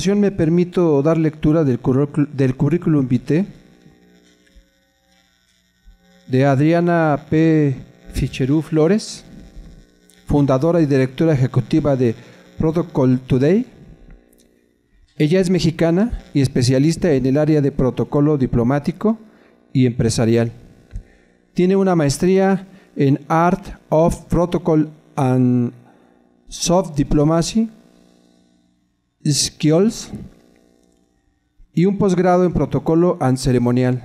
continuación me permito dar lectura del currículum vitae de Adriana P. Ficherú Flores, fundadora y directora ejecutiva de Protocol Today. Ella es mexicana y especialista en el área de protocolo diplomático y empresarial. Tiene una maestría en Art of Protocol and Soft Diplomacy Skills y un posgrado en Protocolo and Ceremonial,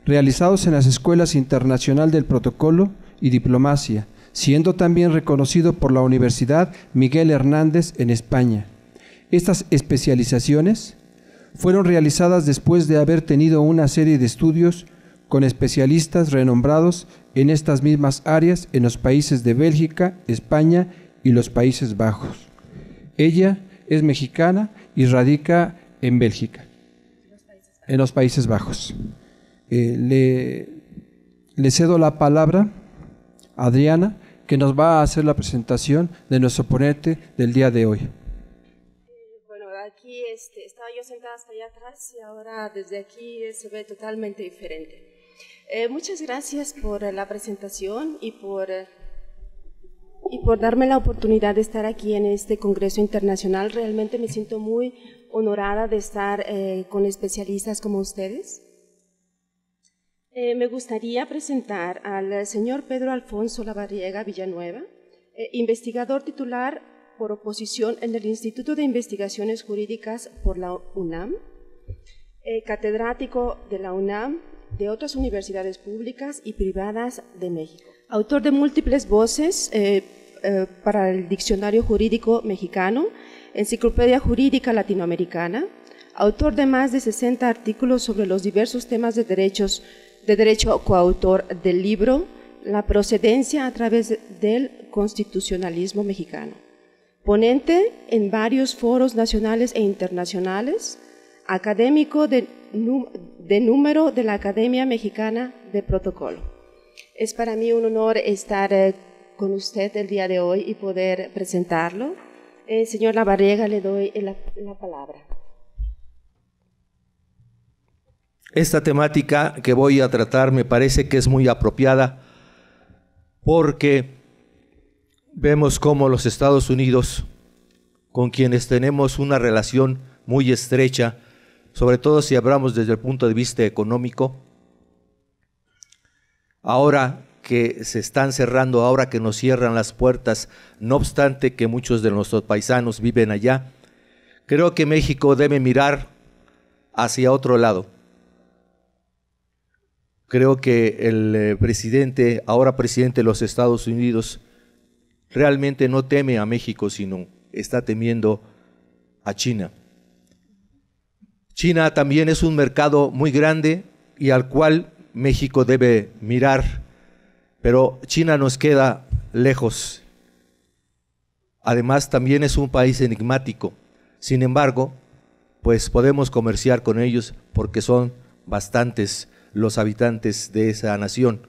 realizados en las Escuelas Internacional del Protocolo y Diplomacia, siendo también reconocido por la Universidad Miguel Hernández en España. Estas especializaciones fueron realizadas después de haber tenido una serie de estudios con especialistas renombrados en estas mismas áreas en los países de Bélgica, España y los Países Bajos. Ella es mexicana y radica en Bélgica, en los Países Bajos. Le cedo la palabra a Adriana, que nos va a hacer la presentación de nuestro ponente del día de hoy. Bueno, aquí estaba yo sentada hasta allá atrás y ahora desde aquí se ve totalmente diferente. Muchas gracias por la presentación y por darme la oportunidad de estar aquí en este Congreso Internacional. Realmente me siento muy honorada de estar con especialistas como ustedes. Me gustaría presentar al señor Pedro Alfonso Labarriega Villanueva, investigador titular por oposición en el Instituto de Investigaciones Jurídicas por la UNAM, catedrático de la UNAM, de otras universidades públicas y privadas de México. Autor de múltiples voces para el Diccionario Jurídico Mexicano, Enciclopedia Jurídica Latinoamericana, autor de más de 60 artículos sobre los diversos temas de derecho, coautor del libro La procedencia a través del constitucionalismo mexicano, ponente en varios foros nacionales e internacionales, académico de número de la Academia Mexicana de Protocolo. Es para mí un honor estar con usted el día de hoy y poder presentarlo. Señor Labarriega, le doy la palabra. Esta temática que voy a tratar me parece que es muy apropiada porque vemos cómo los Estados Unidos, con quienes tenemos una relación muy estrecha, sobre todo si hablamos desde el punto de vista económico, ahora que se están cerrando, ahora que nos cierran las puertas, no obstante que muchos de nuestros paisanos viven allá, creo que México debe mirar hacia otro lado. Creo que el presidente, ahora presidente de los Estados Unidos, realmente no teme a México, sino está temiendo a China. China también es un mercado muy grande y al cual México debe mirar, pero China nos queda lejos. Además, también es un país enigmático. Sin embargo, pues podemos comerciar con ellos porque son bastantes los habitantes de esa nación.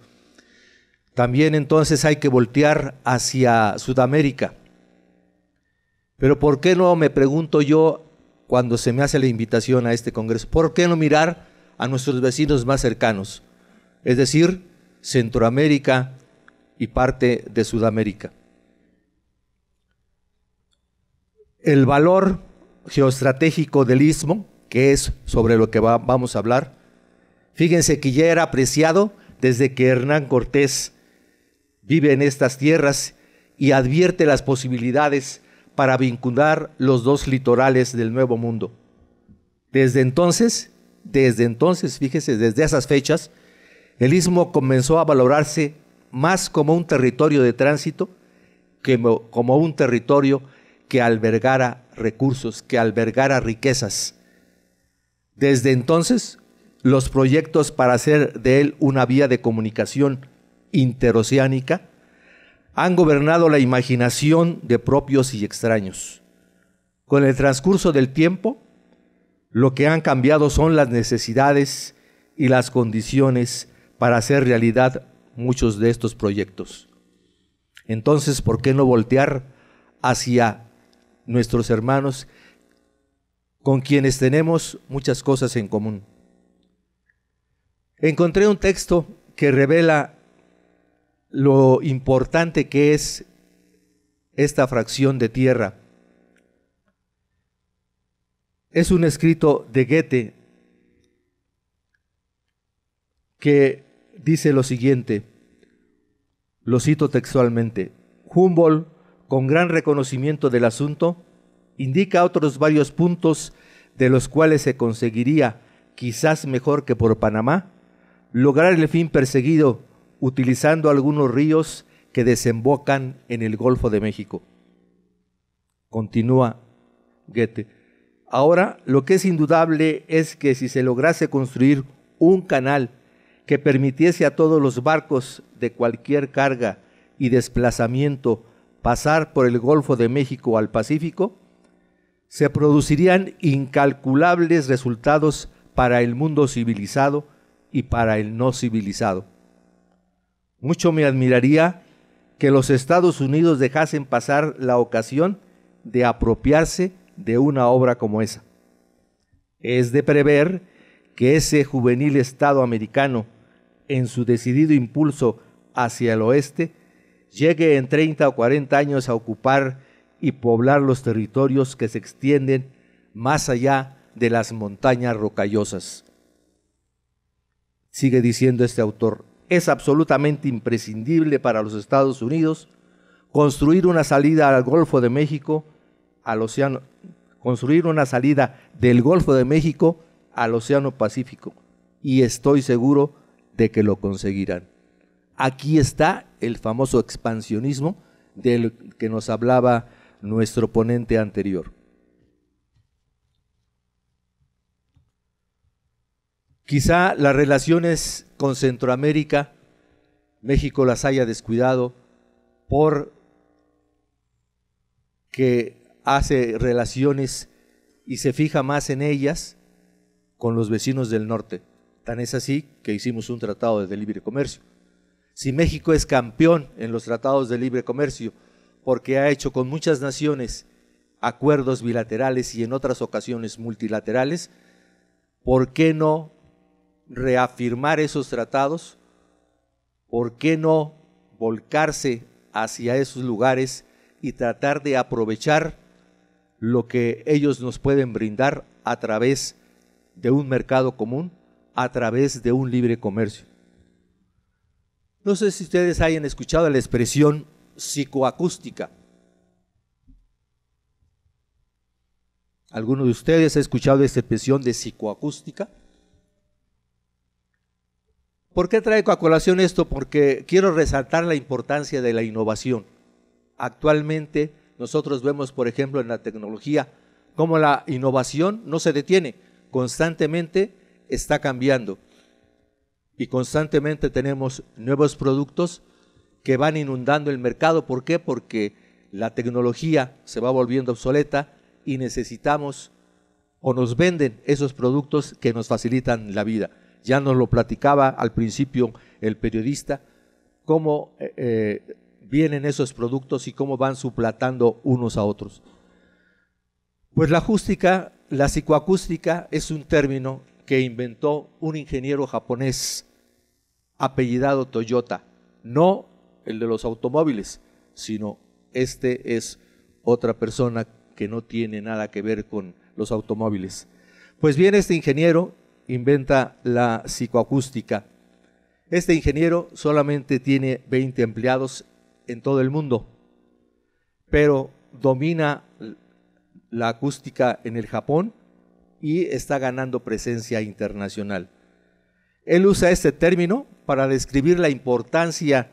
También entonces hay que voltear hacia Sudamérica. Pero ¿por qué no, me pregunto yo, cuando se me hace la invitación a este congreso, por qué no mirar a nuestros vecinos más cercanos? Es decir, Centroamérica y parte de Sudamérica. El valor geoestratégico del Istmo, que es sobre lo que vamos a hablar, fíjense que ya era apreciado desde que Hernán Cortés vive en estas tierras y advierte las posibilidades para vincular los dos litorales del Nuevo Mundo. Desde entonces, fíjese, desde esas fechas, el Istmo comenzó a valorarse más como un territorio de tránsito que como un territorio que albergara recursos, que albergara riquezas. Desde entonces, los proyectos para hacer de él una vía de comunicación interoceánica han gobernado la imaginación de propios y extraños. Con el transcurso del tiempo, lo que han cambiado son las necesidades y las condiciones para hacer realidad muchos de estos proyectos. Entonces, ¿por qué no voltear hacia nuestros hermanos con quienes tenemos muchas cosas en común. Encontré un texto que revela lo importante que es esta fracción de tierra. Es un escrito de Goethe que dice lo siguiente, lo cito textualmente: Humboldt, con gran reconocimiento del asunto, indica otros varios puntos de los cuales se conseguiría, quizás mejor que por Panamá, lograr el fin perseguido utilizando algunos ríos que desembocan en el Golfo de México. Continúa Goethe. Ahora, lo que es indudable es que si se lograse construir un canal que permitiese a todos los barcos de cualquier carga y desplazamiento pasar por el Golfo de México al Pacífico, se producirían incalculables resultados para el mundo civilizado y para el no civilizado. Mucho me admiraría que los Estados Unidos dejasen pasar la ocasión de apropiarse de una obra como esa. Es de prever que ese juvenil Estado americano, en su decidido impulso hacia el oeste, llegue en 30 o 40 años a ocupar y poblar los territorios que se extienden más allá de las montañas rocallosas. Sigue diciendo este autor, es absolutamente imprescindible para los Estados Unidos construir una salida al Golfo de México, construir una salida del Golfo de México al Océano Pacífico, y estoy seguro de que lo conseguirán. Aquí está el famoso expansionismo del que nos hablaba nuestro ponente anterior. Quizá las relaciones con Centroamérica, México las haya descuidado por que hace relaciones y se fija más en ellas con los vecinos del norte. Tan es así que hicimos un tratado de libre comercio. Si México es campeón en los tratados de libre comercio porque ha hecho con muchas naciones acuerdos bilaterales y en otras ocasiones multilaterales, ¿por qué no reafirmar esos tratados? ¿Por qué no volcarse hacia esos lugares y tratar de aprovechar lo que ellos nos pueden brindar a través de un mercado común, a través de un libre comercio? No sé si ustedes hayan escuchado la expresión psicoacústica. ¿Alguno de ustedes ha escuchado esta expresión de psicoacústica? ¿Por qué traigo a colación esto? Porque quiero resaltar la importancia de la innovación. Actualmente nosotros vemos, por ejemplo, en la tecnología, cómo la innovación no se detiene, constantemente está cambiando. Y constantemente tenemos nuevos productos que van inundando el mercado. ¿Por qué? Porque la tecnología se va volviendo obsoleta y necesitamos o nos venden esos productos que nos facilitan la vida. Ya nos lo platicaba al principio el periodista, cómo vienen esos productos y cómo van suplantando unos a otros. Pues la acústica, la psicoacústica es un término que inventó un ingeniero japonés apellidado Toyota, no el de los automóviles, sino este es otra persona que no tiene nada que ver con los automóviles. Pues bien, este ingeniero inventa la psicoacústica. Este ingeniero solamente tiene 20 empleados en todo el mundo, pero domina la acústica en el Japón y está ganando presencia internacional. Él usa este término para describir la importancia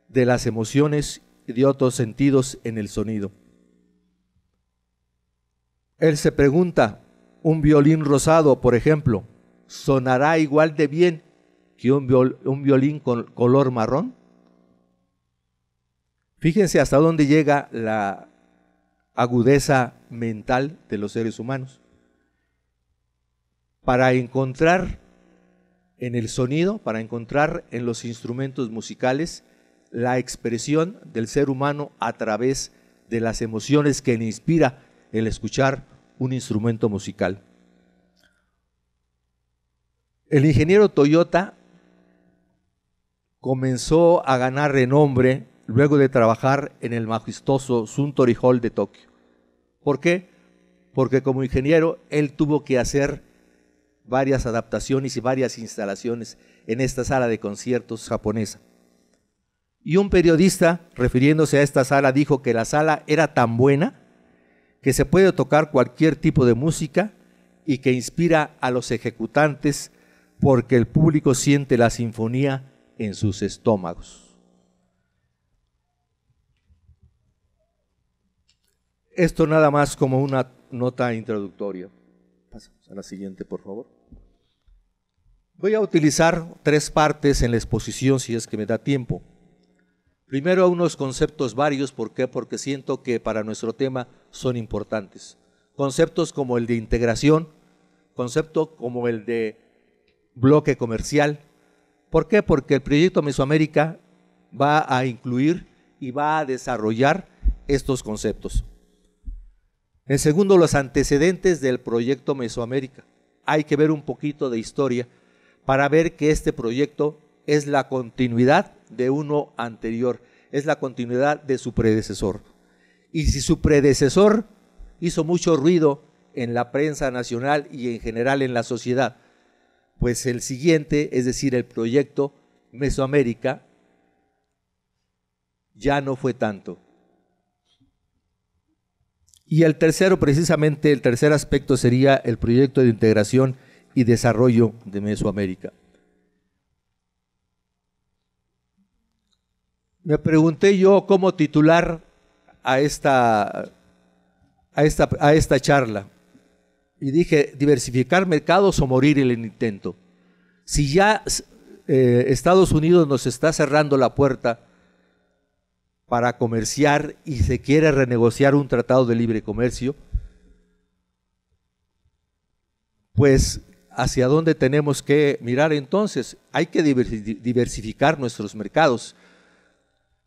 de las emociones y de otros sentidos en el sonido. Él se pregunta, ¿un violín rosado, por ejemplo, sonará igual de bien que un violín con color marrón? Fíjense hasta dónde llega la agudeza mental de los seres humanos. Para encontrar en el sonido, para encontrar en los instrumentos musicales la expresión del ser humano a través de las emociones que le inspira el escuchar un instrumento musical. El ingeniero Toyota comenzó a ganar renombre luego de trabajar en el majestuoso Suntory Hall de Tokio. ¿Por qué? Porque como ingeniero él tuvo que hacer varias adaptaciones y varias instalaciones en esta sala de conciertos japonesa. Y un periodista, refiriéndose a esta sala, dijo que la sala era tan buena que se puede tocar cualquier tipo de música y que inspira a los ejecutantes porque el público siente la sinfonía en sus estómagos. Esto nada más como una nota introductoria. Pasamos a la siguiente, por favor. Voy a utilizar 3 partes en la exposición, si es que me da tiempo. Primero, unos conceptos varios. ¿Por qué? Porque siento que para nuestro tema son importantes. Conceptos como el de integración, concepto como el de bloque comercial. ¿Por qué? Porque el proyecto Mesoamérica va a incluir y va a desarrollar estos conceptos. En segundo, los antecedentes del proyecto Mesoamérica. Hay que ver un poquito de historia para ver que este proyecto es la continuidad de uno anterior, es la continuidad de su predecesor. Y si su predecesor hizo mucho ruido en la prensa nacional y en general en la sociedad, pues el siguiente, es decir, el proyecto Mesoamérica, ya no fue tanto. Y el tercero, precisamente el tercer aspecto sería el proyecto de integración y desarrollo de Mesoamérica. Me pregunté yo cómo titular a esta charla. Y dije, diversificar mercados o morir en el intento. Si ya Estados Unidos nos está cerrando la puerta para comerciar y se quiere renegociar un tratado de libre comercio, pues ¿hacia dónde tenemos que mirar entonces? Hay que diversificar nuestros mercados.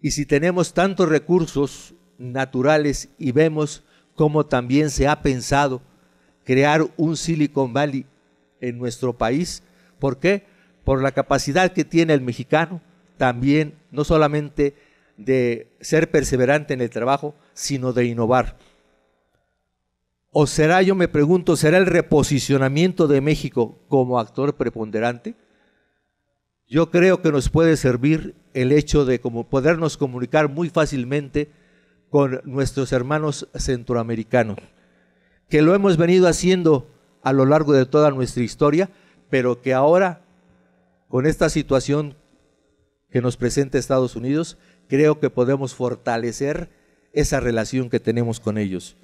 Y si tenemos tantos recursos naturales y vemos cómo también se ha pensado crear un Silicon Valley en nuestro país. ¿Por qué? Por la capacidad que tiene el mexicano también, no solamente de ser perseverante en el trabajo, sino de innovar. ¿O será, yo me pregunto, será el reposicionamiento de México como actor preponderante? Yo creo que nos puede servir el hecho de podernos comunicar muy fácilmente con nuestros hermanos centroamericanos, que lo hemos venido haciendo a lo largo de toda nuestra historia, pero que ahora, con esta situación que nos presenta Estados Unidos, creo que podemos fortalecer esa relación que tenemos con ellos.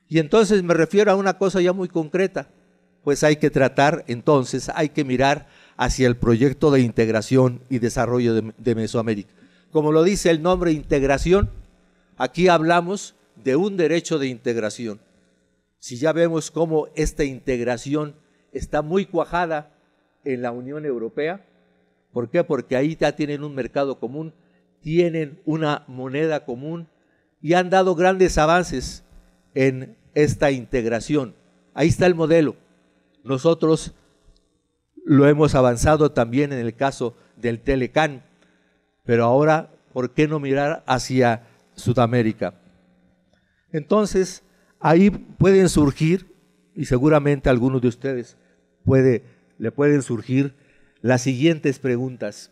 Y entonces me refiero a una cosa ya muy concreta, pues hay que tratar, entonces hay que mirar hacia el proyecto de integración y desarrollo de Mesoamérica. Como lo dice el nombre, integración, aquí hablamos de un derecho de integración. Si ya vemos cómo esta integración está muy cuajada en la Unión Europea, ¿por qué? Porque ahí ya tienen un mercado común, tienen una moneda común y han dado grandes avances en esta integración. Ahí está el modelo. Nosotros lo hemos avanzado también en el caso del Telecán, pero ahora, ¿por qué no mirar hacia Sudamérica? Entonces, ahí pueden surgir, y seguramente a algunos de ustedes le pueden surgir las siguientes preguntas.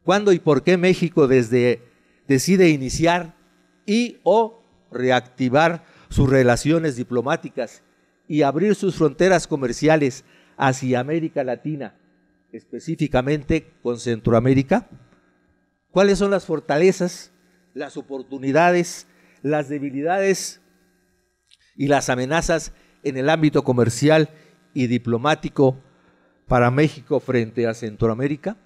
¿Cuándo y por qué México decide iniciar y o reactivar sus relaciones diplomáticas y abrir sus fronteras comerciales hacia América Latina, específicamente con Centroamérica? ¿Cuáles son las fortalezas, las oportunidades, las debilidades y las amenazas en el ámbito comercial y diplomático para México frente a Centroamérica?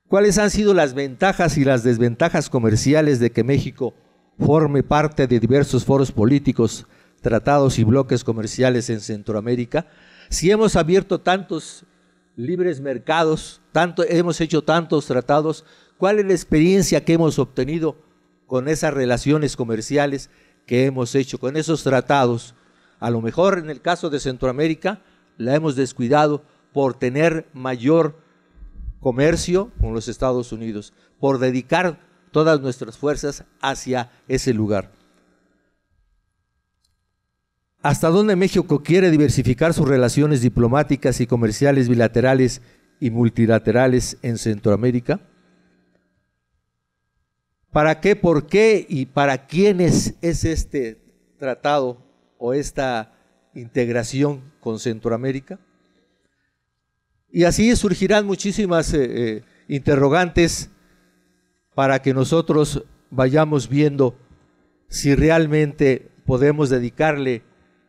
¿Cuáles han sido las ventajas y las desventajas comerciales de que México forme parte de diversos foros políticos, tratados y bloques comerciales en Centroamérica? Si hemos abierto tantos libres mercados, hemos hecho tantos tratados, ¿cuál es la experiencia que hemos obtenido con esas relaciones comerciales que hemos hecho, con esos tratados? A lo mejor en el caso de Centroamérica la hemos descuidado por tener mayor comercio con los Estados Unidos, por dedicar todas nuestras fuerzas hacia ese lugar. ¿Hasta dónde México quiere diversificar sus relaciones diplomáticas y comerciales bilaterales y multilaterales en Centroamérica? ¿Para qué, por qué y para quiénes es este tratado o esta integración con Centroamérica? Y así surgirán muchísimas interrogantes para que nosotros vayamos viendo si realmente podemos dedicarle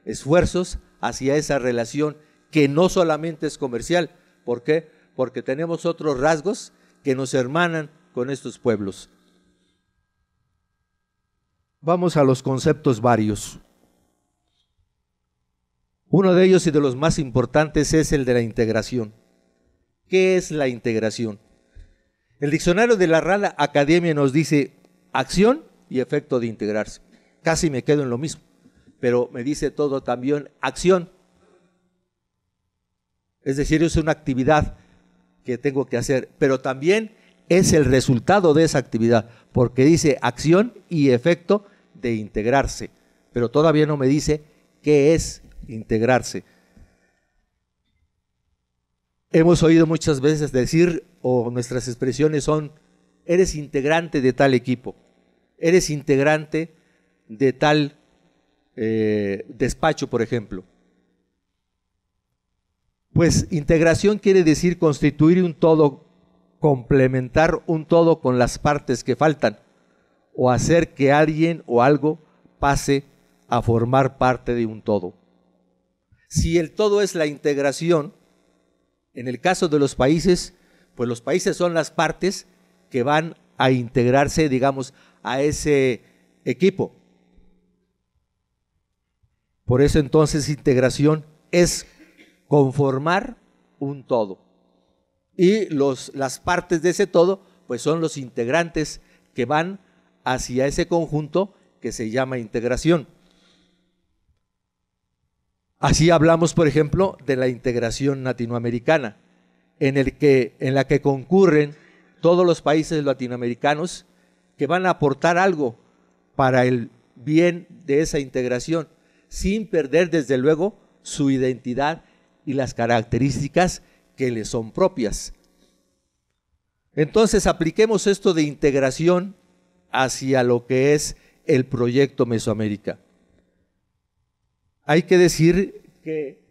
esfuerzos hacia esa relación que no solamente es comercial. ¿Por qué? Porque tenemos otros rasgos que nos hermanan con estos pueblos. Vamos a los conceptos varios. Uno de ellos y de los más importantes es el de la integración. ¿Qué es la integración? El diccionario de la Real Academia nos dice acción y efecto de integrarse. Casi me quedo en lo mismo, pero me dice todo también acción. Es decir, es una actividad que tengo que hacer, pero también es el resultado de esa actividad, porque dice acción y efecto de integrarse, pero todavía no me dice qué es integrarse. Hemos oído muchas veces decir, o nuestras expresiones son, eres integrante de tal equipo, eres integrante de tal despacho, por ejemplo. Pues integración quiere decir constituir un todo, complementar un todo con las partes que faltan, o hacer que alguien o algo pase a formar parte de un todo. Si el todo es la integración, en el caso de los países, pues los países son las partes que van a integrarse, digamos, a ese equipo. Por eso entonces integración es conformar un todo. Y las partes de ese todo, pues son los integrantes que van hacia ese conjunto que se llama integración. Así hablamos, por ejemplo, de la integración latinoamericana, en la que concurren todos los países latinoamericanos que van a aportar algo para el bien de esa integración, sin perder desde luego su identidad y las características que les son propias. Entonces apliquemos esto de integración hacia lo que es el proyecto Mesoamérica. Hay que decir que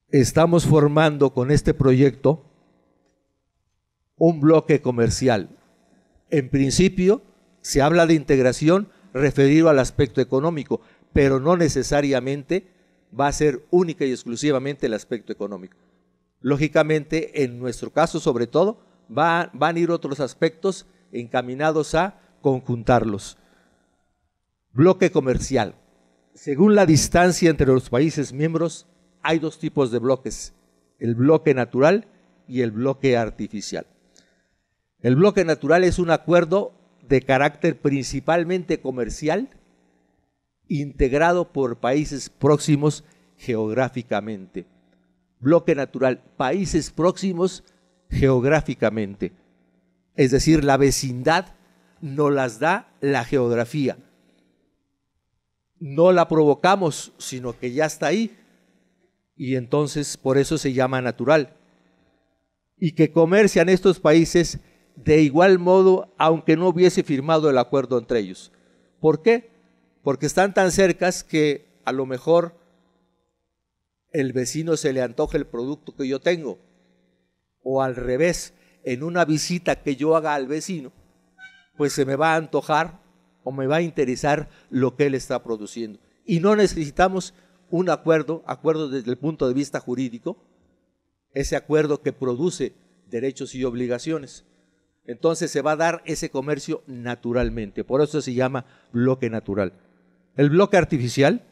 estamos formando con este proyecto un bloque comercial. En principio se habla de integración referido al aspecto económico, pero no necesariamente va a ser única y exclusivamente el aspecto económico. Lógicamente, en nuestro caso sobre todo, van a ir otros aspectos encaminados a conjuntarlos. Bloque comercial. Según la distancia entre los países miembros, hay dos tipos de bloques, el bloque natural y el bloque artificial. El bloque natural es un acuerdo de carácter principalmente comercial, integrado por países próximos geográficamente. Bloque natural, países próximos geográficamente. Es decir, la vecindad nos las da la geografía. No la provocamos, sino que ya está ahí. Y entonces por eso se llama natural. Y que comercian estos países de igual modo, aunque no hubiese firmado el acuerdo entre ellos. ¿Por qué? Porque están tan cercas que a lo mejor el vecino se le antoja el producto que yo tengo. O al revés, en una visita que yo haga al vecino, pues se me va a antojar o me va a interesar lo que él está produciendo. Y no necesitamos un acuerdo desde el punto de vista jurídico, ese acuerdo que produce derechos y obligaciones. Entonces se va a dar ese comercio naturalmente, por eso se llama bloque natural. El bloque artificial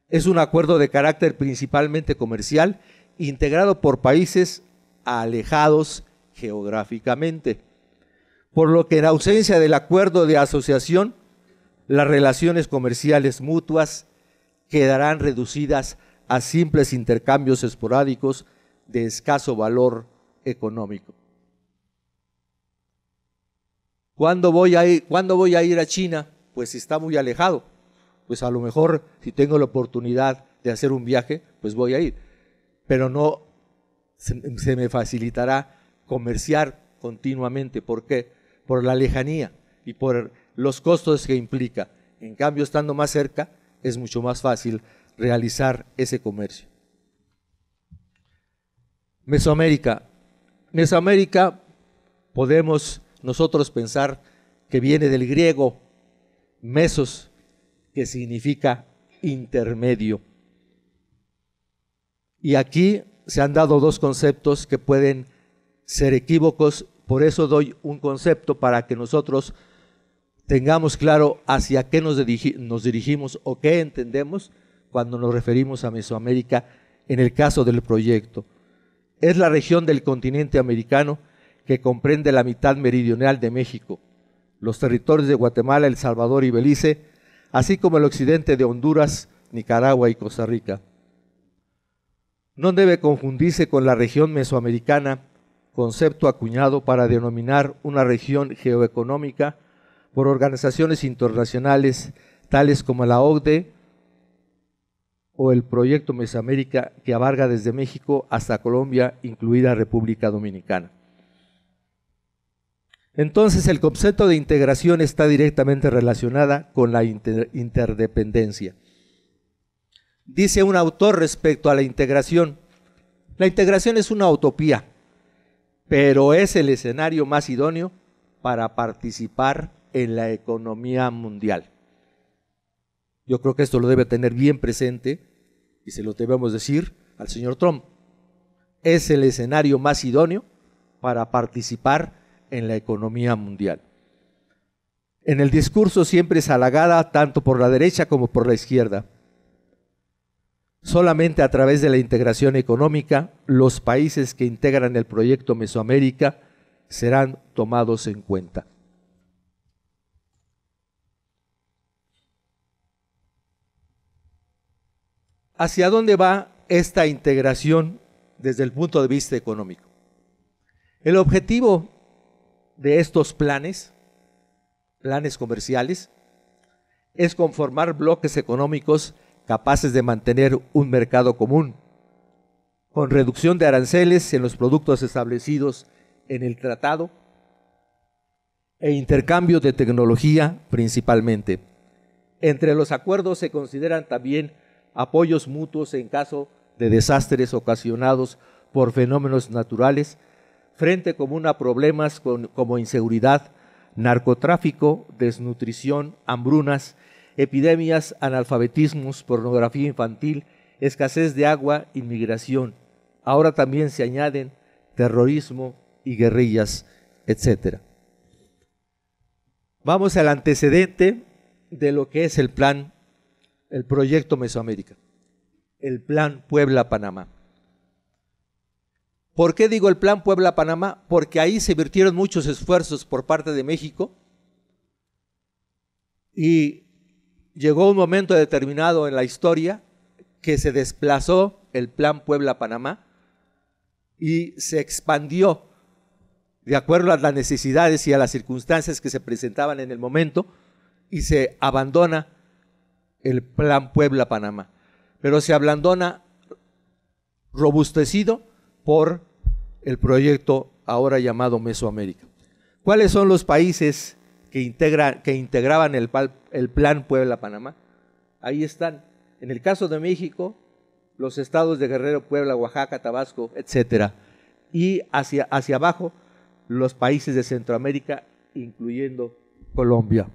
es un acuerdo de carácter principalmente comercial, integrado por países alejados geográficamente, por lo que en ausencia del acuerdo de asociación, las relaciones comerciales mutuas quedarán reducidas a simples intercambios esporádicos de escaso valor económico. ¿Cuándo voy a ir a China? Pues si está muy alejado. Pues a lo mejor si tengo la oportunidad de hacer un viaje, pues voy a ir. Pero no se me facilitará comerciar continuamente. ¿Por qué? Por la lejanía y por los costos que implica. En cambio, estando más cerca, es mucho más fácil realizar ese comercio. Mesoamérica. Mesoamérica podemos nosotros pensar que viene del griego mesos, que significa intermedio. Y aquí se han dado dos conceptos que pueden ser equívocos, por eso doy un concepto para que nosotros tengamos claro hacia qué nos dirigimos o qué entendemos cuando nos referimos a Mesoamérica en el caso del proyecto. Es la región del continente americano que comprende la mitad meridional de México, los territorios de Guatemala, El Salvador y Belice, así como el occidente de Honduras, Nicaragua y Costa Rica. No debe confundirse con la región mesoamericana, concepto acuñado para denominar una región geoeconómica por organizaciones internacionales tales como la OCDE o el Proyecto Mesoamérica, que abarca desde México hasta Colombia, incluida República Dominicana. Entonces, el concepto de integración está directamente relacionada con la interdependencia. Dice un autor respecto a la integración es una utopía, pero es el escenario más idóneo para participar en la economía mundial. Yo creo que esto lo debe tener bien presente y se lo debemos decir al señor Trump. Es el escenario más idóneo para participar en la economía mundial. En el discurso siempre es halagada tanto por la derecha como por la izquierda. Solamente a través de la integración económica, los países que integran el proyecto Mesoamérica serán tomados en cuenta. ¿Hacia dónde va esta integración desde el punto de vista económico? El objetivo de estos planes comerciales, es conformar bloques económicos capaces de mantener un mercado común, con reducción de aranceles en los productos establecidos en el tratado e intercambio de tecnología principalmente. Entre los acuerdos se consideran también apoyos mutuos en caso de desastres ocasionados por fenómenos naturales, frente común a problemas como inseguridad, narcotráfico, desnutrición, hambrunas, epidemias, analfabetismos, pornografía infantil, escasez de agua, inmigración. Ahora también se añaden terrorismo y guerrillas, etc. Vamos al antecedente de lo que es el proyecto Mesoamérica, el Plan Puebla-Panamá. ¿Por qué digo el Plan Puebla-Panamá? Porque ahí se virtieron muchos esfuerzos por parte de México y llegó un momento determinado en la historia que se desplazó el Plan Puebla-Panamá y se expandió de acuerdo a las necesidades y a las circunstancias que se presentaban en el momento y se abandona el Plan Puebla-Panamá, pero se abandona robustecido por el proyecto ahora llamado Mesoamérica. ¿Cuáles son los países que integraban el Plan Puebla-Panamá? Ahí están. En el caso de México, los estados de Guerrero, Puebla, Oaxaca, Tabasco, etcétera. Y hacia abajo, los países de Centroamérica, incluyendo Colombia.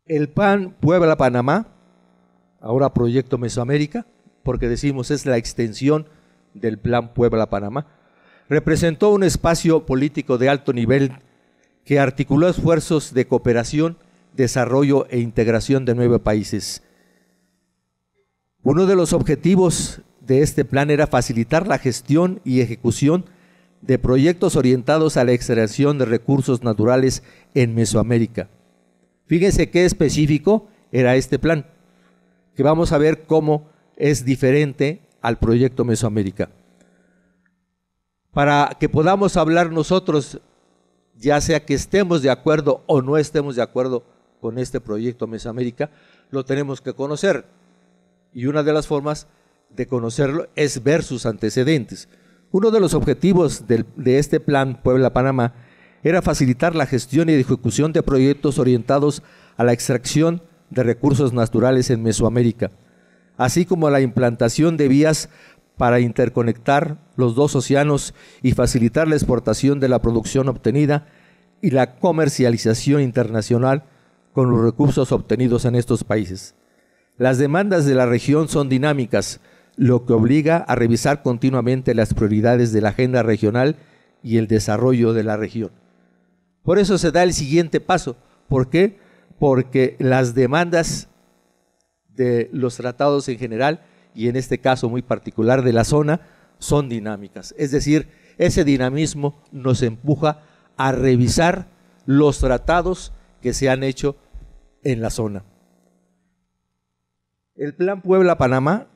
El Plan Puebla-Panamá, ahora Proyecto Mesoamérica, porque decimos es la extensión del Plan Puebla-Panamá, representó un espacio político de alto nivel que articuló esfuerzos de cooperación, desarrollo e integración de 9 países. Uno de los objetivos de este plan era facilitar la gestión y ejecución de proyectos orientados a la extracción de recursos naturales en Mesoamérica. Fíjense qué específico era este plan, que vamos a ver cómo es diferente al proyecto Mesoamérica. Para que podamos hablar nosotros, ya sea que estemos de acuerdo o no estemos de acuerdo con este proyecto Mesoamérica, lo tenemos que conocer. Y una de las formas de conocerlo es ver sus antecedentes. Uno de los objetivos de este plan Puebla-Panamá era facilitar la gestión y ejecución de proyectos orientados a la extracción de recursos naturales en Mesoamérica, así como la implantación de vías para interconectar los dos océanos y facilitar la exportación de la producción obtenida y la comercialización internacional con los recursos obtenidos en estos países. Las demandas de la región son dinámicas, lo que obliga a revisar continuamente las prioridades de la agenda regional y el desarrollo de la región. Por eso se da el siguiente paso. ¿Por qué? Porque las demandas de los tratados en general, y en este caso muy particular de la zona, son dinámicas. Es decir, ese dinamismo nos empuja a revisar los tratados que se han hecho en la zona. El Plan Puebla-Panamá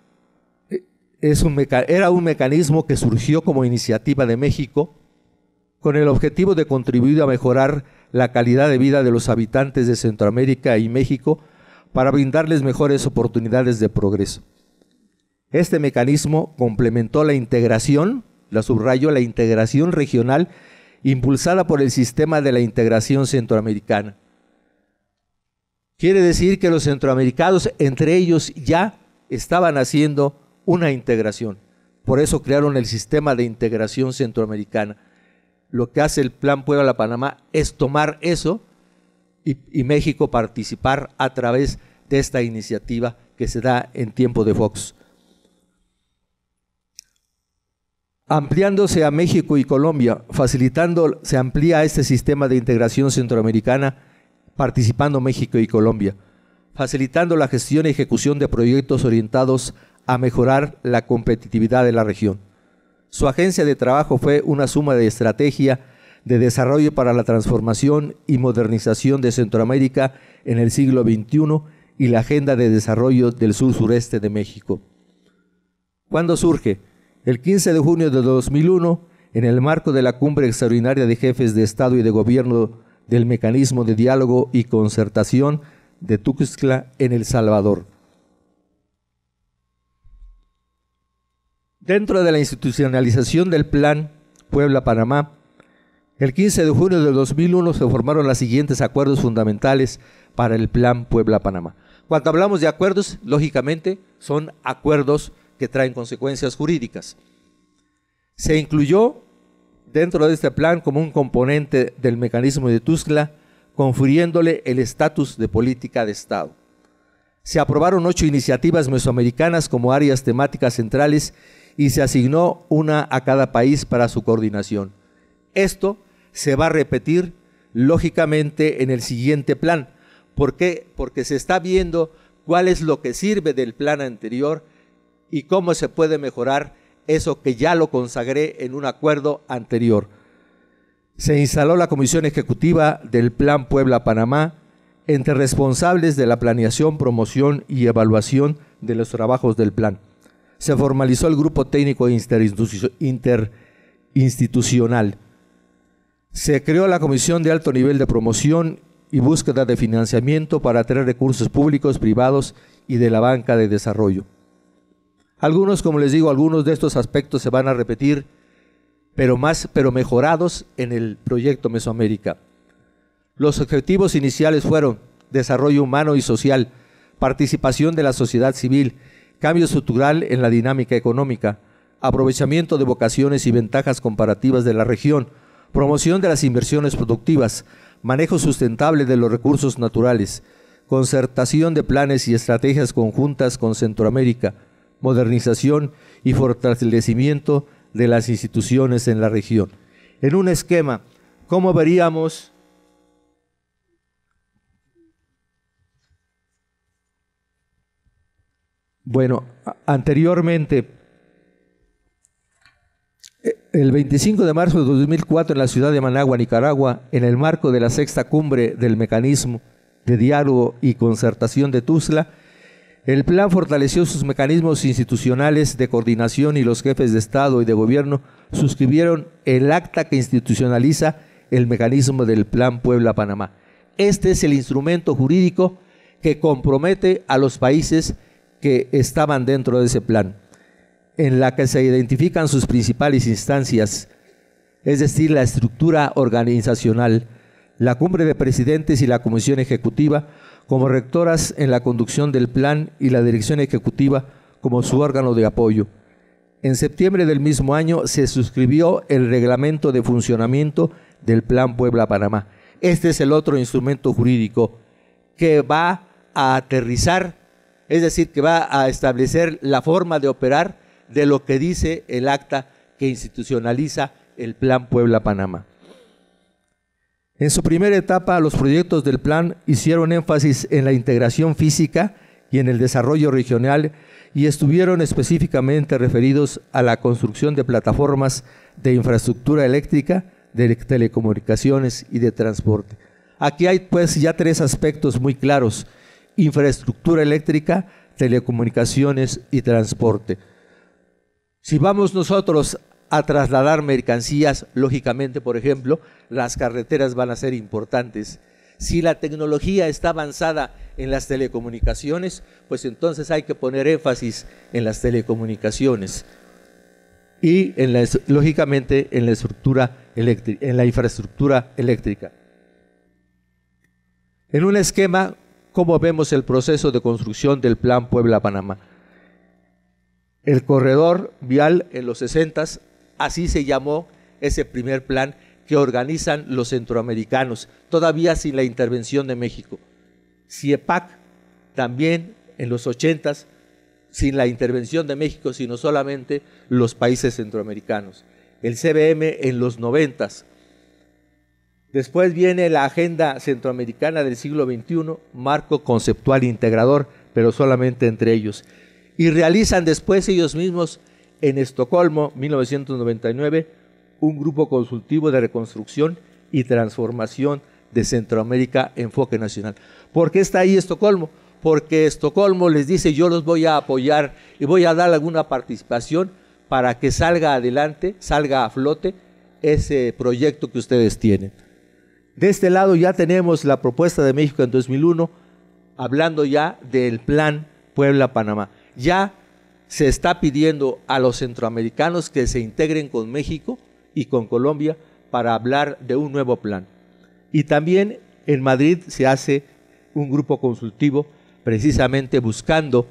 era un mecanismo que surgió como iniciativa de México con el objetivo de contribuir a mejorar la calidad de vida de los habitantes de Centroamérica y México para brindarles mejores oportunidades de progreso. Este mecanismo complementó la integración, la subrayo, la integración regional impulsada por el sistema de la integración centroamericana. Quiere decir que los centroamericanos entre ellos ya estaban haciendo una integración. Por eso crearon el sistema de integración centroamericana. Lo que hace el Plan Puebla-Panamá es tomar eso y México participar a través de esta iniciativa que se da en tiempo de Fox. Ampliándose a México y Colombia, se amplía este sistema de integración centroamericana, participando México y Colombia, facilitando la gestión y ejecución de proyectos orientados a mejorar la competitividad de la región. Su agencia de trabajo fue una suma de estrategia de desarrollo para la transformación y modernización de Centroamérica en el siglo XXI y la Agenda de Desarrollo del Sur-Sureste de México. ¿Cuándo surge? El 15 de junio de 2001, en el marco de la Cumbre Extraordinaria de Jefes de Estado y de Gobierno del Mecanismo de Diálogo y Concertación de Tuxtla, en El Salvador. Dentro de la institucionalización del Plan Puebla-Panamá, el 15 de junio de 2001 se formaron los siguientes acuerdos fundamentales para el Plan Puebla-Panamá. Cuando hablamos de acuerdos, lógicamente, son acuerdos que traen consecuencias jurídicas. Se incluyó dentro de este plan como un componente del mecanismo de Tuxtla, confiriéndole el estatus de política de Estado. Se aprobaron 8 iniciativas mesoamericanas como áreas temáticas centrales y se asignó una a cada país para su coordinación. Esto se va a repetir lógicamente en el siguiente plan. ¿Por qué? Porque se está viendo cuál es lo que sirve del plan anterior y cómo se puede mejorar eso que ya lo consagré en un acuerdo anterior. Se instaló la Comisión Ejecutiva del Plan Puebla-Panamá entre responsables de la planeación, promoción y evaluación de los trabajos del plan. Se formalizó el Grupo Técnico Interinstitucional. Se creó la Comisión de Alto Nivel de Promoción y Búsqueda de Financiamiento para atraer recursos públicos, privados y de la banca de desarrollo. Como les digo, algunos de estos aspectos se van a repetir, pero mejorados en el proyecto Mesoamérica. Los objetivos iniciales fueron desarrollo humano y social, participación de la sociedad civil, cambio estructural en la dinámica económica, aprovechamiento de vocaciones y ventajas comparativas de la región, promoción de las inversiones productivas, manejo sustentable de los recursos naturales, concertación de planes y estrategias conjuntas con Centroamérica, modernización y fortalecimiento de las instituciones en la región. En un esquema, ¿cómo veríamos? Bueno, anteriormente, El 25 de marzo de 2004, en la ciudad de Managua, Nicaragua, en el marco de la 6ª cumbre del Mecanismo de Diálogo y Concertación de Tuzla, el plan fortaleció sus mecanismos institucionales de coordinación y los jefes de Estado y de Gobierno suscribieron el acta que institucionaliza el mecanismo del Plan Puebla-Panamá. Este es el instrumento jurídico que compromete a los países que estaban dentro de ese plan, en la que se identifican sus principales instancias, es decir, la estructura organizacional, la Cumbre de Presidentes y la Comisión Ejecutiva como rectoras en la conducción del plan y la Dirección Ejecutiva como su órgano de apoyo. En septiembre del mismo año se suscribió el Reglamento de Funcionamiento del Plan Puebla-Panamá. Este es el otro instrumento jurídico que va a aterrizar, es decir, que va a establecer la forma de operar de lo que dice el acta que institucionaliza el Plan Puebla-Panamá. En su primera etapa, los proyectos del plan hicieron énfasis en la integración física y en el desarrollo regional y estuvieron específicamente referidos a la construcción de plataformas de infraestructura eléctrica, de telecomunicaciones y de transporte. Aquí hay pues ya 3 aspectos muy claros: infraestructura eléctrica, telecomunicaciones y transporte. Si vamos nosotros a trasladar mercancías, lógicamente, por ejemplo, las carreteras van a ser importantes. Si la tecnología está avanzada en las telecomunicaciones, pues entonces hay que poner énfasis en las telecomunicaciones y lógicamente en la estructura eléctrica, en la infraestructura eléctrica. En un esquema, ¿cómo vemos el proceso de construcción del Plan Puebla-Panamá? El corredor vial en los 60s, así se llamó ese primer plan que organizan los centroamericanos, todavía sin la intervención de México. CIEPAC también en los 80s, sin la intervención de México, sino solamente los países centroamericanos. El CBM en los 90s. Después viene la Agenda Centroamericana del siglo XXI, marco conceptual integrador, pero solamente entre ellos. Y realizan después ellos mismos en Estocolmo, 1999, un grupo consultivo de reconstrucción y transformación de Centroamérica, enfoque nacional. ¿Por qué está ahí Estocolmo? Porque Estocolmo les dice: yo los voy a apoyar y voy a dar alguna participación para que salga adelante, salga a flote ese proyecto que ustedes tienen. De este lado ya tenemos la propuesta de México en 2001, hablando ya del plan Puebla-Panamá. Ya se está pidiendo a los centroamericanos que se integren con México y con Colombia para hablar de un nuevo plan. Y también en Madrid se hace un grupo consultivo precisamente buscando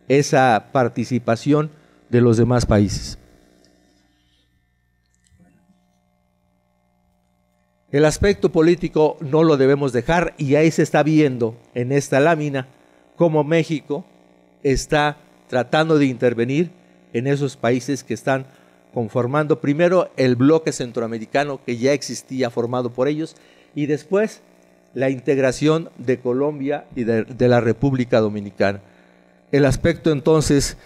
esa participación de los demás países. El aspecto político no lo debemos dejar, y ahí se está viendo en esta lámina cómo México está tratando de intervenir en esos países que están conformando primero el bloque centroamericano que ya existía formado por ellos, y después la integración de Colombia y de la República Dominicana. El aspecto entonces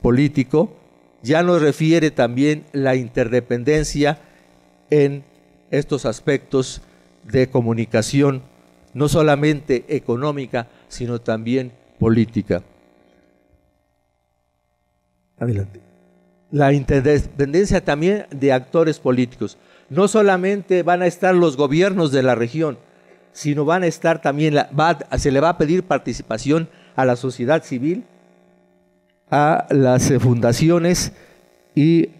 político ya nos refiere también la interdependencia en estos aspectos de comunicación, no solamente económica, sino también política. Adelante. La interdependencia también de actores políticos. No solamente van a estar los gobiernos de la región, sino van a estar también, se le va a pedir participación a la sociedad civil, a las fundaciones y,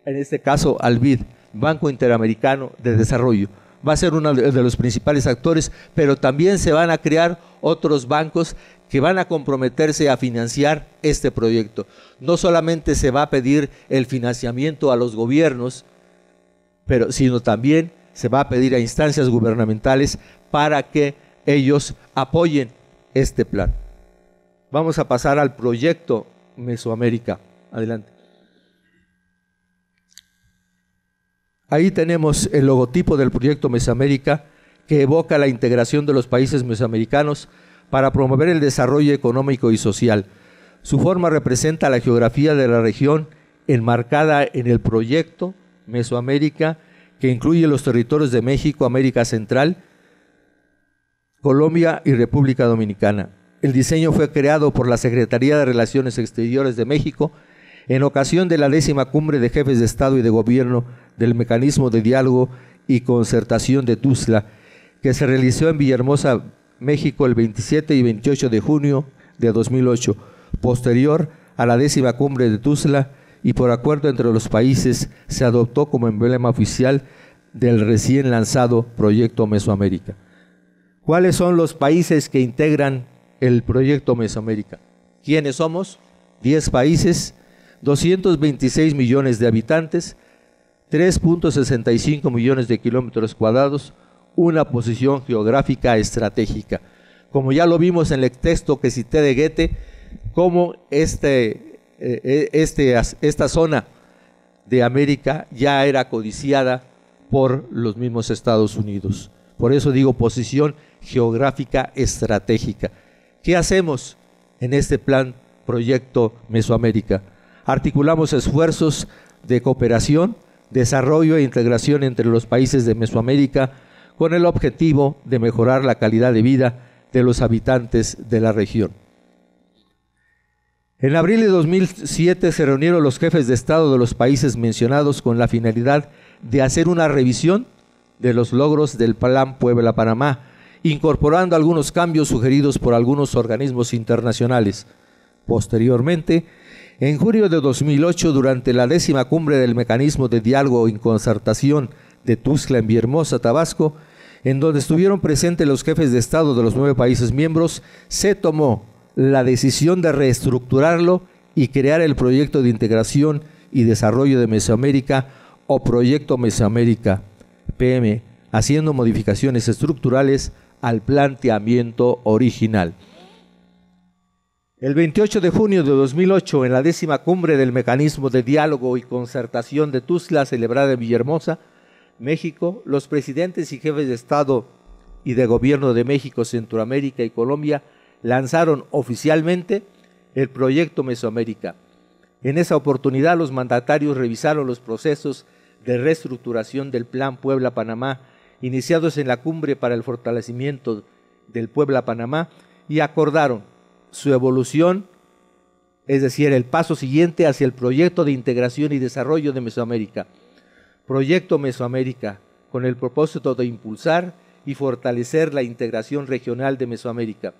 en este caso, al BID, Banco Interamericano de Desarrollo. Va a ser uno de los principales actores, pero también se van a crear otros bancos que van a comprometerse a financiar este proyecto. No solamente se va a pedir el financiamiento a los gobiernos, sino también se va a pedir a instancias gubernamentales para que ellos apoyen este plan. Vamos a pasar al proyecto Mesoamérica. Adelante. Ahí tenemos el logotipo del proyecto Mesoamérica, que evoca la integración de los países mesoamericanos para promover el desarrollo económico y social. Su forma representa la geografía de la región enmarcada en el proyecto Mesoamérica, que incluye los territorios de México, América Central, Colombia y República Dominicana. El diseño fue creado por la Secretaría de Relaciones Exteriores de México en ocasión de la 10ª Cumbre de Jefes de Estado y de Gobierno del Mecanismo de Diálogo y Concertación de Tuzla, que se realizó en Villahermosa, México, el 27 y 28 de junio de 2008, posterior a la 10ª Cumbre de Tuzla, y por acuerdo entre los países se adoptó como emblema oficial del recién lanzado Proyecto Mesoamérica. ¿Cuáles son los países que integran el Proyecto Mesoamérica? ¿Quiénes somos? 10 países, 226 millones de habitantes, 3.65 millones de kilómetros cuadrados, una posición geográfica estratégica. Como ya lo vimos en el texto que cité de Goethe, como esta zona de América ya era codiciada por los mismos Estados Unidos. Por eso digo posición geográfica estratégica. ¿Qué hacemos en este plan Proyecto Mesoamérica? Articulamos esfuerzos de cooperación, desarrollo e integración entre los países de Mesoamérica con el objetivo de mejorar la calidad de vida de los habitantes de la región. En abril de 2007 se reunieron los jefes de Estado de los países mencionados con la finalidad de hacer una revisión de los logros del Plan Puebla-Panamá, incorporando algunos cambios sugeridos por algunos organismos internacionales. Posteriormente, en junio de 2008, durante la 10ª Cumbre del Mecanismo de Diálogo y Concertación de Tuzla en Villahermosa, Tabasco, en donde estuvieron presentes los jefes de Estado de los 9 países miembros, se tomó la decisión de reestructurarlo y crear el Proyecto de Integración y Desarrollo de Mesoamérica o Proyecto Mesoamérica, PM, haciendo modificaciones estructurales al planteamiento original. El 28 de junio de 2008, en la 10ª Cumbre del Mecanismo de Diálogo y Concertación de Tuzla, celebrada en Villahermosa, México, los presidentes y jefes de Estado y de Gobierno de México, Centroamérica y Colombia lanzaron oficialmente el Proyecto Mesoamérica. En esa oportunidad, los mandatarios revisaron los procesos de reestructuración del Plan Puebla-Panamá, iniciados en la Cumbre para el Fortalecimiento del Puebla-Panamá, y acordaron su evolución, es decir, el paso siguiente hacia el Proyecto de Integración y Desarrollo de Mesoamérica. Proyecto Mesoamérica, con el propósito de impulsar y fortalecer la integración regional de Mesoamérica.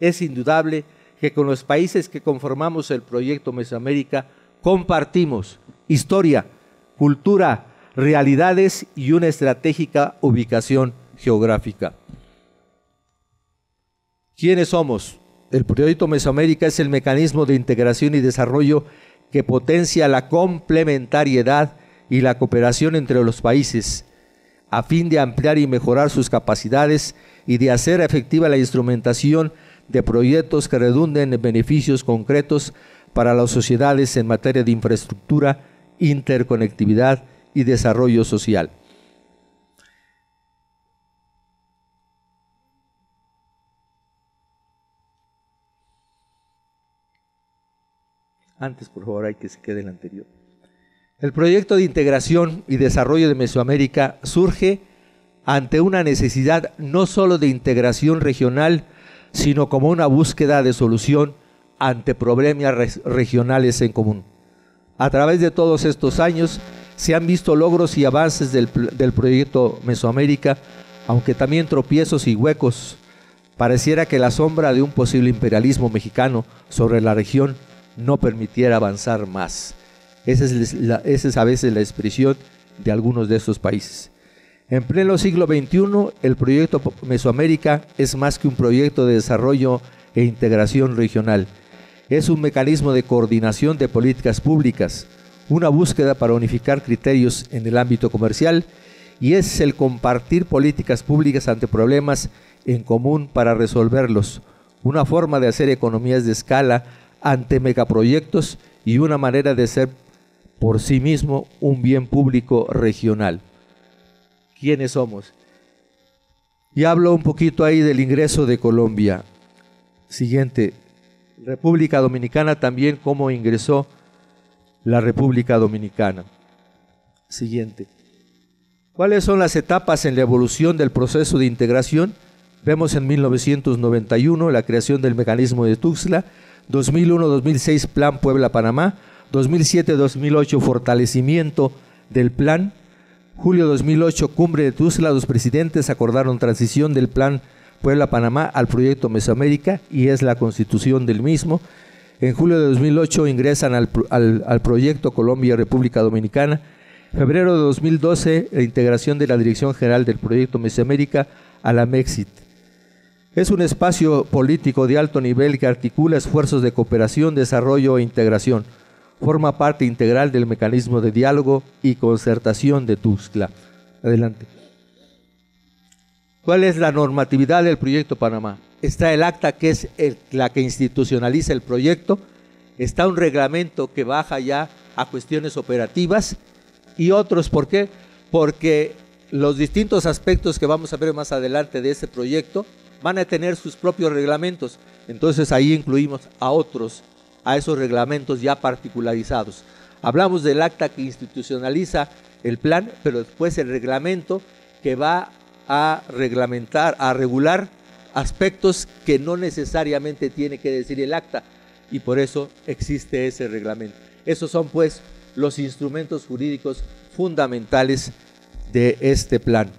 Es indudable que con los países que conformamos el Proyecto Mesoamérica compartimos historia, cultura, realidades y una estratégica ubicación geográfica. ¿Quiénes somos? El Proyecto Mesoamérica es el mecanismo de integración y desarrollo que potencia la complementariedad y la cooperación entre los países, a fin de ampliar y mejorar sus capacidades y de hacer efectiva la instrumentación de proyectos que redunden en beneficios concretos para las sociedades en materia de infraestructura, interconectividad y desarrollo social. Antes, por favor, hay que se quede el anterior. El proyecto de integración y desarrollo de Mesoamérica surge ante una necesidad no solo de integración regional, sino como una búsqueda de solución ante problemas regionales en común. A través de todos estos años se han visto logros y avances del proyecto Mesoamérica, aunque también tropiezos y huecos. Pareciera que la sombra de un posible imperialismo mexicano sobre la región no permitiera avanzar más. Esa es a veces la expresión de algunos de estos países. En pleno siglo XXI, el proyecto Mesoamérica es más que un proyecto de desarrollo e integración regional. Es un mecanismo de coordinación de políticas públicas, una búsqueda para unificar criterios en el ámbito comercial, y es el compartir políticas públicas ante problemas en común para resolverlos, una forma de hacer economías de escala ante megaproyectos y una manera de ser por sí mismo un bien público regional. ¿Quiénes somos? Y hablo un poquito ahí del ingreso de Colombia. Siguiente, República Dominicana también, cómo ingresó la República Dominicana. siguiente. ¿Cuáles son las etapas en la evolución del proceso de integración? Vemos en 1991 la creación del mecanismo de Tuxtla, 2001-2006 Plan Puebla-Panamá, 2007-2008 fortalecimiento del plan, julio 2008 Cumbre de Tuxtla, los presidentes acordaron transición del Plan Puebla-Panamá al proyecto Mesoamérica y es la constitución del mismo. En julio de 2008 ingresan al proyecto Colombia-República Dominicana. Febrero de 2012, la integración de la Dirección General del Proyecto Mesoamérica a la MEXIT. Es un espacio político de alto nivel que articula esfuerzos de cooperación, desarrollo e integración. Forma parte integral del mecanismo de diálogo y concertación de Tuxtla. Adelante. ¿Cuál es la normatividad del Proyecto Panamá? Está el acta, que es la que institucionaliza el proyecto. Está un reglamento que baja ya a cuestiones operativas y otros. ¿Por qué? Porque los distintos aspectos que vamos a ver más adelante de este proyecto van a tener sus propios reglamentos. Entonces ahí incluimos a esos reglamentos ya particularizados. Hablamos del acta que institucionaliza el plan, pero después el reglamento que va a reglamentar, a regular aspectos que no necesariamente tiene que decir el acta, y por eso existe ese reglamento. Esos son pues los instrumentos jurídicos fundamentales de este plan.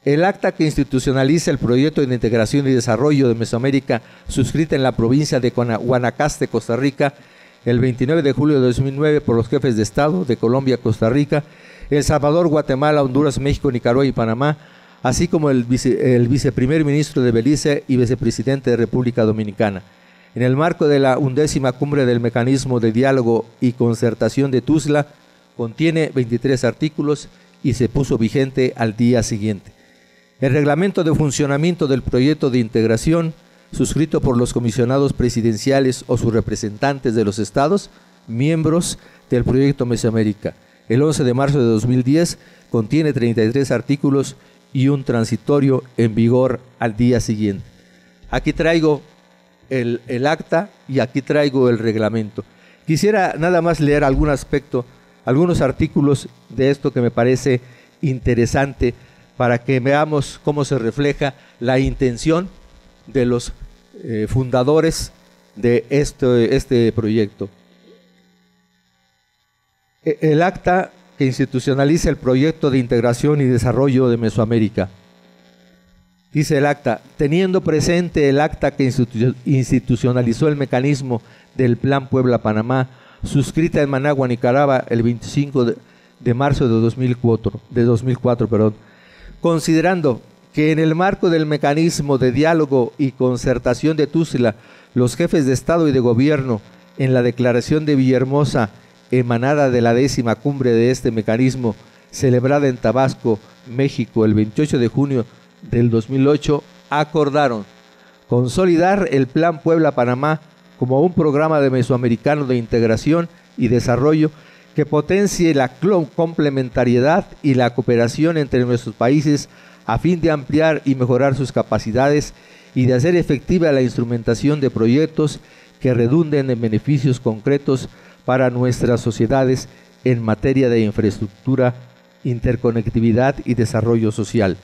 El acta que institucionaliza el proyecto de integración y desarrollo de Mesoamérica, suscrita en la provincia de Guanacaste, Costa Rica, el 29 de julio de 2009 por los jefes de Estado de Colombia, Costa Rica, El Salvador, Guatemala, Honduras, México, Nicaragua y Panamá, así como el viceprimer ministro de Belice y vicepresidente de República Dominicana. En el marco de la 11ª Cumbre del Mecanismo de Diálogo y Concertación de Tuxtla, contiene 23 artículos y se puso vigente al día siguiente. El reglamento de funcionamiento del proyecto de integración, suscrito por los comisionados presidenciales o sus representantes de los estados, miembros del proyecto Mesoamérica, el 11 de marzo de 2010, contiene 33 artículos y un transitorio en vigor al día siguiente. Aquí traigo el acta y aquí traigo el reglamento. Quisiera nada más leer algún aspecto, algunos artículos de esto que me parece interesante para que veamos cómo se refleja la intención de los fundadores de este proyecto. El acta que institucionaliza el proyecto de integración y desarrollo de Mesoamérica. Dice el acta: teniendo presente el acta que institucionalizó el mecanismo del Plan Puebla-Panamá, suscrita en Managua, Nicaragua, el 25 de marzo de 2004, considerando que en el marco del mecanismo de diálogo y concertación de Tuxtla, los jefes de Estado y de Gobierno, en la declaración de Villahermosa, emanada de la 10ª cumbre de este mecanismo, celebrada en Tabasco, México, el 28 de junio del 2008, acordaron consolidar el Plan Puebla-Panamá como un programa de mesoamericano de integración y desarrollo que potencie la complementariedad y la cooperación entre nuestros países a fin de ampliar y mejorar sus capacidades y de hacer efectiva la instrumentación de proyectos que redunden en beneficios concretos para nuestras sociedades en materia de infraestructura, interconectividad y desarrollo social,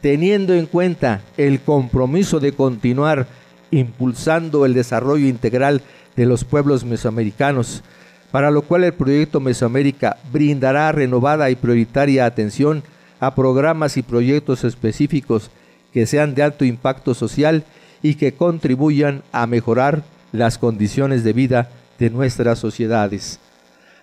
teniendo en cuenta el compromiso de continuar impulsando el desarrollo integral de los pueblos mesoamericanos, para lo cual el proyecto Mesoamérica brindará renovada y prioritaria atención a programas y proyectos específicos que sean de alto impacto social y que contribuyan a mejorar las condiciones de vida de nuestras sociedades.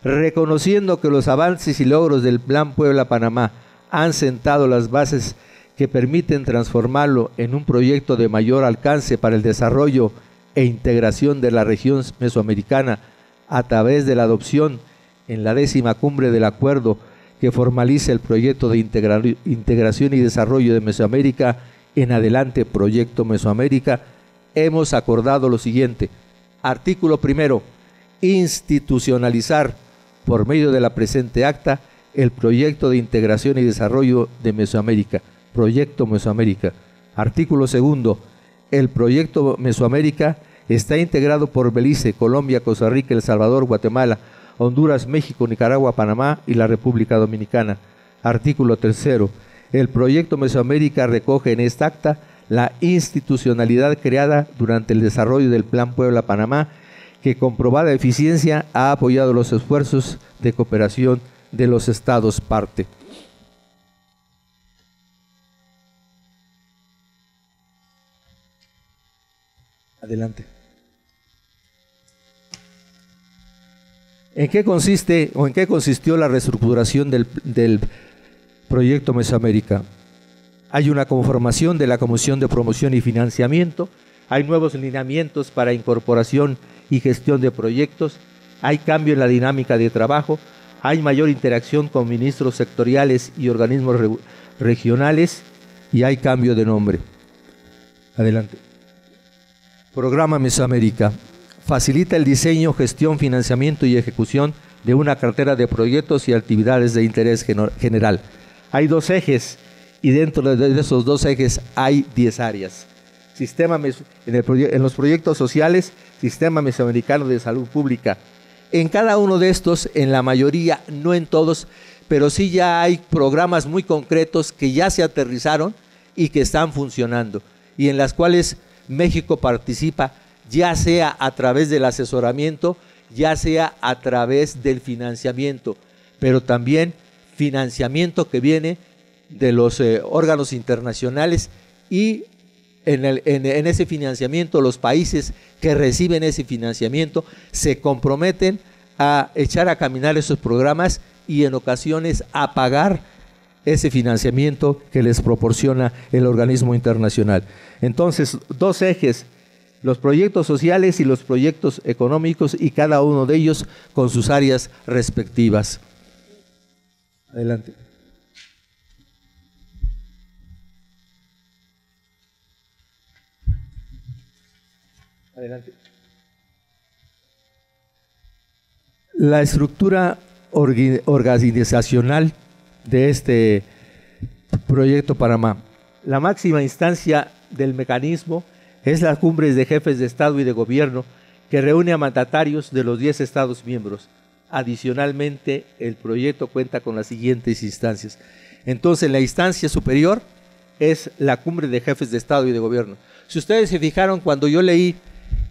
Reconociendo que los avances y logros del Plan Puebla-Panamá han sentado las bases que permiten transformarlo en un proyecto de mayor alcance para el desarrollo e integración de la región mesoamericana a través de la adopción en la 10ª Cumbre del Acuerdo que formaliza el proyecto de integración y desarrollo de Mesoamérica, en adelante Proyecto Mesoamérica, hemos acordado lo siguiente. Artículo primero: institucionalizar por medio de la presente acta el proyecto de integración y desarrollo de Mesoamérica, Proyecto Mesoamérica. Artículo segundo: el Proyecto Mesoamérica está integrado por Belice, Colombia, Costa Rica, El Salvador, Guatemala, Honduras, México, Nicaragua, Panamá y la República Dominicana. Artículo 3. El proyecto Mesoamérica recoge en esta acta la institucionalidad creada durante el desarrollo del Plan Puebla-Panamá, que con probada eficiencia ha apoyado los esfuerzos de cooperación de los estados parte. Adelante. ¿En qué consiste o en qué consistió la reestructuración del proyecto Mesoamérica? Hay una conformación de la Comisión de Promoción y Financiamiento, hay nuevos lineamientos para incorporación y gestión de proyectos, hay cambio en la dinámica de trabajo, hay mayor interacción con ministros sectoriales y organismos regionales y hay cambio de nombre. Adelante. Programa Mesoamérica. Facilita el diseño, gestión, financiamiento y ejecución de una cartera de proyectos y actividades de interés general. Hay 2 ejes y dentro de esos 2 ejes hay 10 áreas. En los proyectos sociales, Sistema Mesoamericano de Salud Pública. En cada uno de estos, en la mayoría, no en todos, pero sí ya hay programas muy concretos que ya se aterrizaron y que están funcionando y en las cuales México participa, ya sea a través del asesoramiento, ya sea a través del financiamiento, pero también financiamiento que viene de los órganos internacionales y en ese financiamiento los países que reciben ese financiamiento se comprometen a echar a caminar esos programas y en ocasiones a pagar ese financiamiento que les proporciona el organismo internacional. Entonces, 2 ejes, los proyectos sociales y los proyectos económicos y cada uno de ellos con sus áreas respectivas. Adelante. Adelante. La estructura organizacional de este proyecto Panamá. La máxima instancia del mecanismo es las cumbres de jefes de Estado y de Gobierno que reúne a mandatarios de los 10 Estados miembros. Adicionalmente, el proyecto cuenta con las siguientes instancias. Entonces, la instancia superior es la cumbre de jefes de Estado y de Gobierno. Si ustedes se fijaron cuando yo leí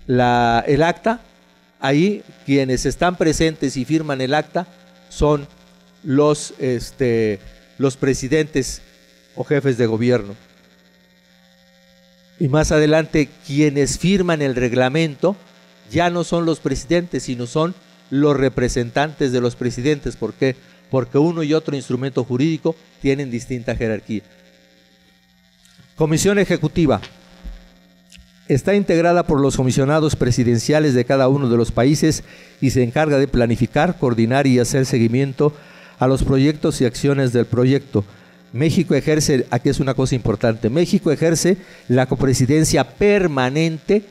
el acta, ahí quienes están presentes y firman el acta son los presidentes o jefes de gobierno. Y más adelante, quienes firman el reglamento ya no son los presidentes, sino son los representantes de los presidentes. ¿Por qué? Porque uno y otro instrumento jurídico tienen distinta jerarquía. Comisión Ejecutiva. Está integrada por los comisionados presidenciales de cada uno de los países y se encarga de planificar, coordinar y hacer seguimiento a los proyectos y acciones del proyecto. México ejerce, aquí es una cosa importante, México ejerce la copresidencia permanente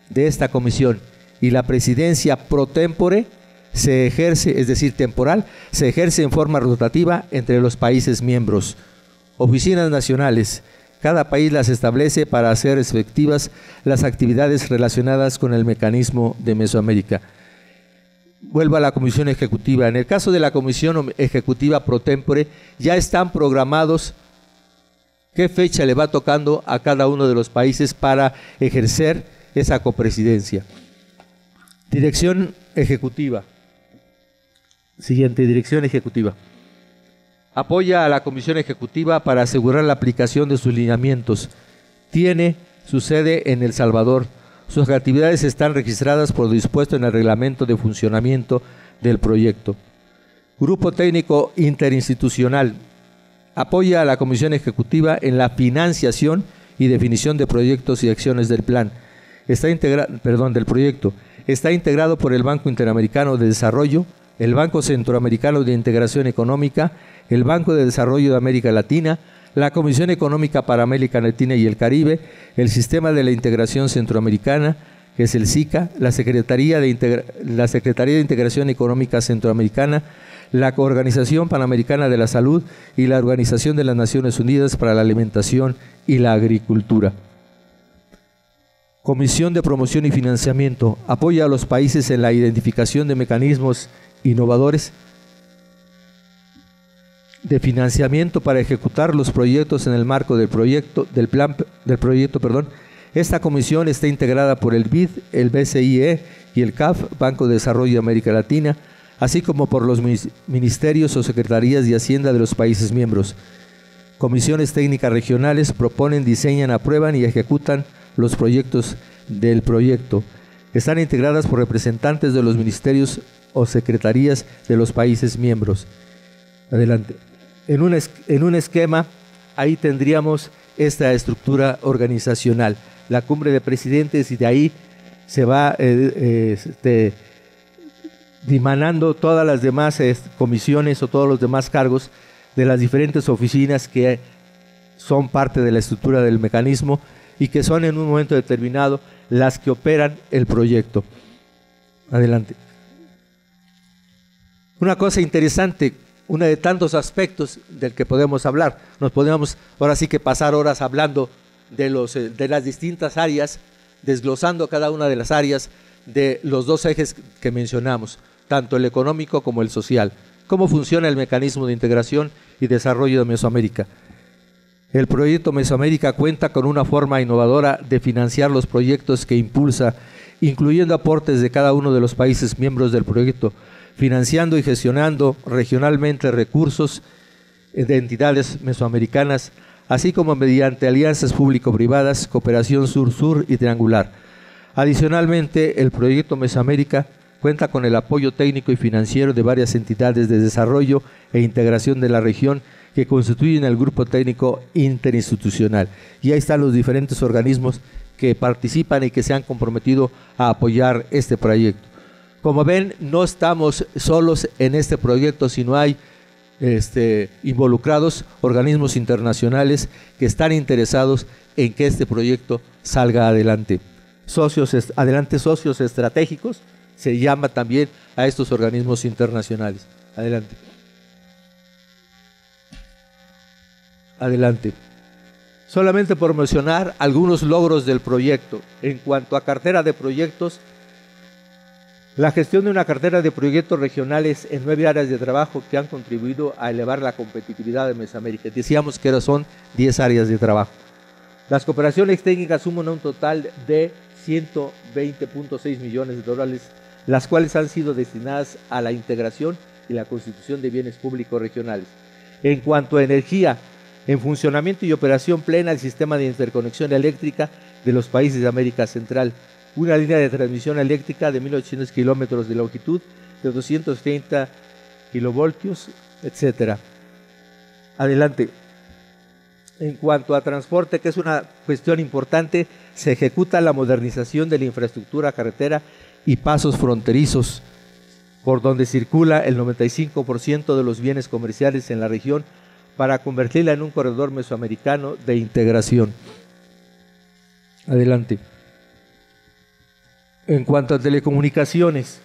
de esta comisión y la presidencia pro tempore se ejerce, es decir, temporal, se ejerce en forma rotativa entre los países miembros. Oficinas nacionales. Cada país las establece para hacer efectivas las actividades relacionadas con el mecanismo de Mesoamérica. Vuelvo a la Comisión Ejecutiva. En el caso de la Comisión Ejecutiva pro tempore, ya están programados qué fecha le va tocando a cada uno de los países para ejercer esa copresidencia. Dirección Ejecutiva. Siguiente, Dirección Ejecutiva. Apoya a la Comisión Ejecutiva para asegurar la aplicación de sus lineamientos. Tiene su sede en El Salvador. Sus actividades están registradas por lo dispuesto en el reglamento de funcionamiento del proyecto. Grupo Técnico Interinstitucional. Apoya a la Comisión Ejecutiva en la financiación y definición de proyectos y acciones del plan. Del proyecto. Está integrado por el Banco Interamericano de Desarrollo, el Banco Centroamericano de Integración Económica, el Banco de Desarrollo de América Latina, la Comisión Económica para América Latina y el Caribe, el Sistema de la Integración Centroamericana, que es el SICA, la Secretaría de Integración Económica Centroamericana, la Organización Panamericana de la Salud y la Organización de las Naciones Unidas para la Alimentación y la Agricultura. Comisión de Promoción y Financiamiento. Apoya a los países en la identificación de mecanismos innovadores de financiamiento para ejecutar los proyectos en el marco del proyecto. Esta comisión está integrada por el BID, el BCIE y el CAF, Banco de Desarrollo de América Latina, así como por los ministerios o secretarías de Hacienda de los países miembros. Comisiones técnicas regionales proponen, diseñan, aprueban y ejecutan los proyectos del proyecto. Están integradas por representantes de los ministerios o secretarías de los países miembros. Adelante. En un esquema, ahí tendríamos esta estructura organizacional, la cumbre de presidentes, y de ahí se va dimanando todas las demás comisiones o todos los demás cargos de las diferentes oficinas que son parte de la estructura del mecanismo y que son en un momento determinado las que operan el proyecto. Adelante. Una cosa interesante, uno de tantos aspectos del que podemos hablar, nos podemos ahora sí que pasar horas hablando de las distintas áreas, desglosando cada una de las áreas de los dos ejes que mencionamos, tanto el económico como el social. ¿Cómo funciona el mecanismo de integración y desarrollo de Mesoamérica? El proyecto Mesoamérica cuenta con una forma innovadora de financiar los proyectos que impulsa, incluyendo aportes de cada uno de los países miembros del proyecto, financiando y gestionando regionalmente recursos de entidades mesoamericanas, así como mediante alianzas público-privadas, cooperación sur-sur y triangular. Adicionalmente, el proyecto Mesoamérica cuenta con el apoyo técnico y financiero de varias entidades de desarrollo e integración de la región que constituyen el grupo técnico interinstitucional. Y ahí están los diferentes organismos que participan y que se han comprometido a apoyar este proyecto. Como ven, no estamos solos en este proyecto, sino hay involucrados organismos internacionales que están interesados en que este proyecto salga adelante. Socios estratégicos, se llama también a estos organismos internacionales. Adelante. Adelante. Solamente por mencionar algunos logros del proyecto. En cuanto a cartera de proyectos, la gestión de una cartera de proyectos regionales en 9 áreas de trabajo que han contribuido a elevar la competitividad de Mesoamérica. Decíamos que son 10 áreas de trabajo. Las cooperaciones técnicas suman un total de 120.6 millones de dólares, las cuales han sido destinadas a la integración y la constitución de bienes públicos regionales. En cuanto a energía, en funcionamiento y operación plena el sistema de interconexión eléctrica de los países de América Central, una línea de transmisión eléctrica de 1.800 kilómetros de longitud, de 230 kilovoltios, etc. Adelante. En cuanto a transporte, que es una cuestión importante, se ejecuta la modernización de la infraestructura carretera y pasos fronterizos, por donde circula el 95% de los bienes comerciales en la región para convertirla en un corredor mesoamericano de integración. Adelante. En cuanto a telecomunicaciones,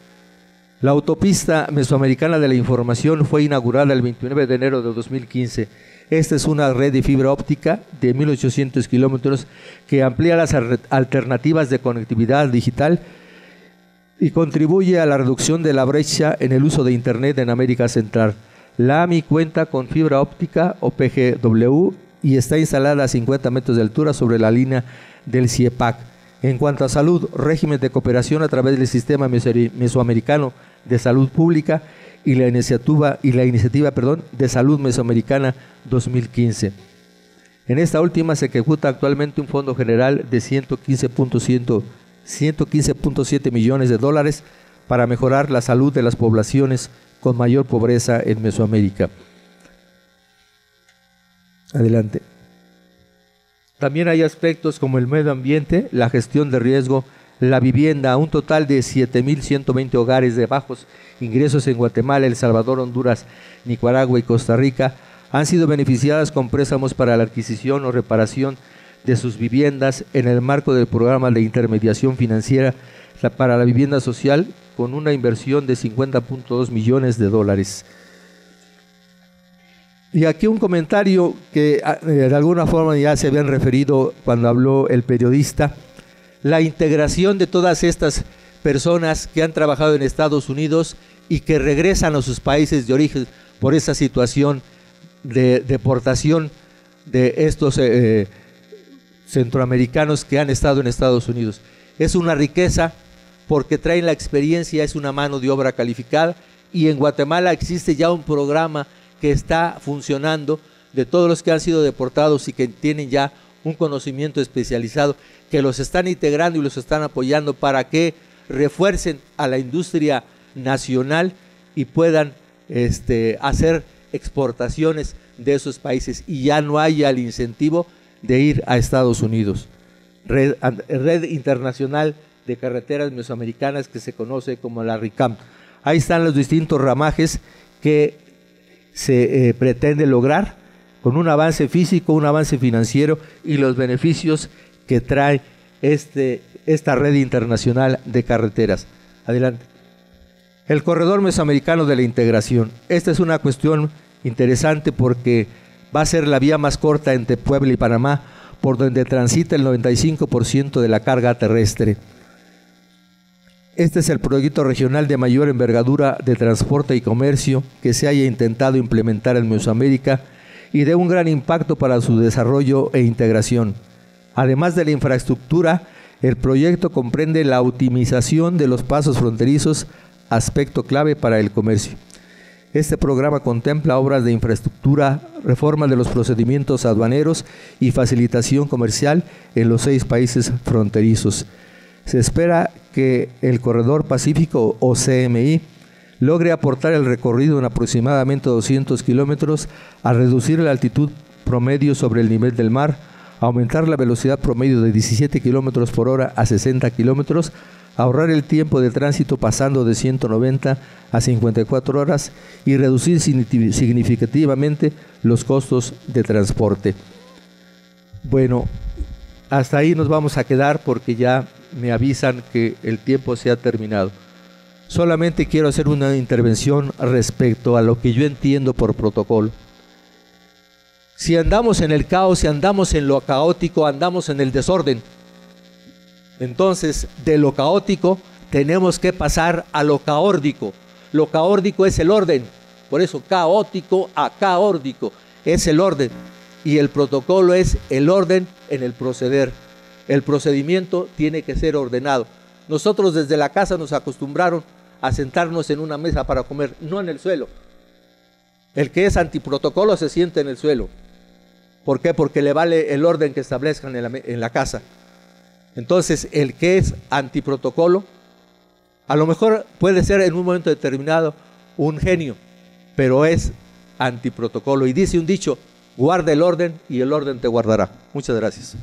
la autopista mesoamericana de la información fue inaugurada el 29 de enero de 2015. Esta es una red de fibra óptica de 1.800 kilómetros que amplía las alternativas de conectividad digital y contribuye a la reducción de la brecha en el uso de Internet en América Central. La AMI cuenta con fibra óptica o PGW y está instalada a 50 metros de altura sobre la línea del CIEPAC. En cuanto a salud, régimen de cooperación a través del Sistema Mesoamericano de Salud Pública y la iniciativa de Salud Mesoamericana 2015. En esta última se ejecuta actualmente un fondo general de 115.7 millones de dólares para mejorar la salud de las poblaciones con mayor pobreza en Mesoamérica. Adelante. También hay aspectos como el medio ambiente, la gestión de riesgo, la vivienda. Un total de 7.120 hogares de bajos ingresos en Guatemala, El Salvador, Honduras, Nicaragua y Costa Rica han sido beneficiadas con préstamos para la adquisición o reparación de sus viviendas en el marco del programa de intermediación financiera para la vivienda social, con una inversión de 50.2 millones de dólares. Y aquí un comentario que de alguna forma ya se habían referido cuando habló el periodista: la integración de todas estas personas que han trabajado en Estados Unidos y que regresan a sus países de origen por esa situación de deportación de estos centroamericanos que han estado en Estados Unidos. Es una riqueza porque traen la experiencia, es una mano de obra calificada, y en Guatemala existe ya un programa que está funcionando de todos los que han sido deportados y que tienen ya un conocimiento especializado, que los están integrando y los están apoyando para que refuercen a la industria nacional y puedan hacer exportaciones de esos países y ya no haya el incentivo de ir a Estados Unidos. Red Internacional de Carreteras Mesoamericanas, que se conoce como la RICAM. Ahí están los distintos ramajes que se pretende lograr con un avance físico, un avance financiero y los beneficios que trae esta red internacional de carreteras. Adelante. El corredor mesoamericano de la integración. Esta es una cuestión interesante porque va a ser la vía más corta entre Puebla y Panamá, por donde transita el 95% de la carga terrestre. Este es el proyecto regional de mayor envergadura de transporte y comercio que se haya intentado implementar en Mesoamérica y de un gran impacto para su desarrollo e integración. Además de la infraestructura, el proyecto comprende la optimización de los pasos fronterizos, aspecto clave para el comercio. Este programa contempla obras de infraestructura, reforma de los procedimientos aduaneros y facilitación comercial en los 6 países fronterizos. Se espera que el Corredor Pacífico o CMI logre aportar el recorrido en aproximadamente 200 kilómetros a reducir la altitud promedio sobre el nivel del mar, aumentar la velocidad promedio de 17 kilómetros por hora a 60 kilómetros, ahorrar el tiempo de tránsito pasando de 190 a 54 horas y reducir significativamente los costos de transporte. Bueno, hasta ahí nos vamos a quedar porque ya me avisan que el tiempo se ha terminado. Solamente quiero hacer una intervención respecto a lo que yo entiendo por protocolo. Si andamos en el caos, si andamos en lo caótico, andamos en el desorden. Entonces, de lo caótico tenemos que pasar a lo caórdico. Lo caórdico es el orden. Por eso, caótico a caórdico es el orden. Y el protocolo es el orden en el proceder. El procedimiento tiene que ser ordenado. Nosotros desde la casa nos acostumbraron a sentarnos en una mesa para comer, no en el suelo. El que es antiprotocolo se sienta en el suelo. ¿Por qué? Porque le vale el orden que establezcan en la casa. Entonces, el que es antiprotocolo, a lo mejor puede ser en un momento determinado un genio, pero es antiprotocolo. Y dice un dicho, guarda el orden y el orden te guardará. Muchas gracias.